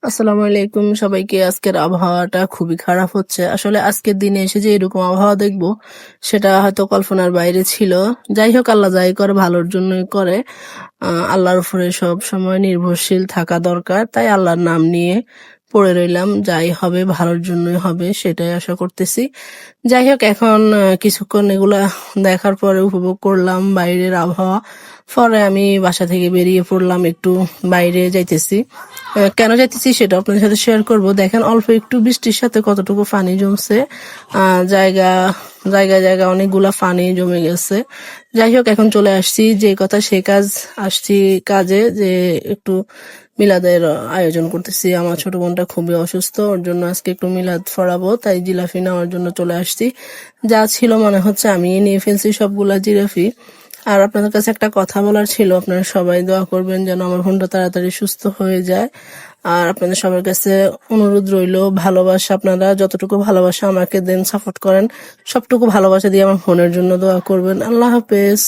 আসসালামু আলাইকুম সবাইকে। আজকের আবহাওয়াটা খুবই খারাপ হচ্ছে। আসলে আজকের দিনে এসে যে এরকম আবহাওয়া দেখবো সেটা হয়তো কল্পনার বাইরে ছিল। যাই হোক, আল্লাহ যাই করে ভালোর জন্যই করে। আল্লাহর উপরে সব সময় নির্ভরশীল থাকা দরকার। তাই আল্লাহর নাম নিয়ে পড়ে রইলাম। যাই হবে ভালোর জন্যই হবে, সেটাই আশা করতেছি। যাই হোক, এখন কিছুক্ষণ এগুলা দেখার পরে উপভোগ করলাম বাইরের আবহাওয়া। পরে আমি বাসা থেকে বেরিয়ে পড়লাম, একটু বাইরে যাইতেছি। কেন যাইতেছি সেটা আপনাদের সাথে শেয়ার করব। দেখেন অল্প একটু বৃষ্টির সাথে কতটুকু পানি জমছে। জায়গা জায়গায় জায়গায় অনেকগুলা পানি জমে গেছে। যাই হোক, এখন চলে আসছি যে কথা সে কাজ। আসছি কাজে, যে একটু মিলাদের আয়োজন করতেছি। আমার ছোট বোনটা খুবই অসুস্থ, ওর জন্য আজকে একটু মিলাদ ফরাবো, তাই জিলাপি নেওয়ার জন্য চলে আসছি। যা ছিল মনে হচ্ছে আমি নিয়ে ফেলছি সবগুলা জিলাপি। আর আপনাদের কাছে একটা কথা বলার ছিল, আপনারা সবাই দোয়া করবেন যেন আমার বোনটা তাড়াতাড়ি সুস্থ হয়ে যায়। আর আপনাদের সবার কাছে অনুরোধ রইল, ভালোবাসা, আপনারা যতটুকু ভালোবাসা আমাকে দেন, সাপোর্ট করেন, সবটুকু ভালোবাসা দিয়ে আমার বোনের জন্য দোয়া করবেন। আল্লাহ হাফেজ।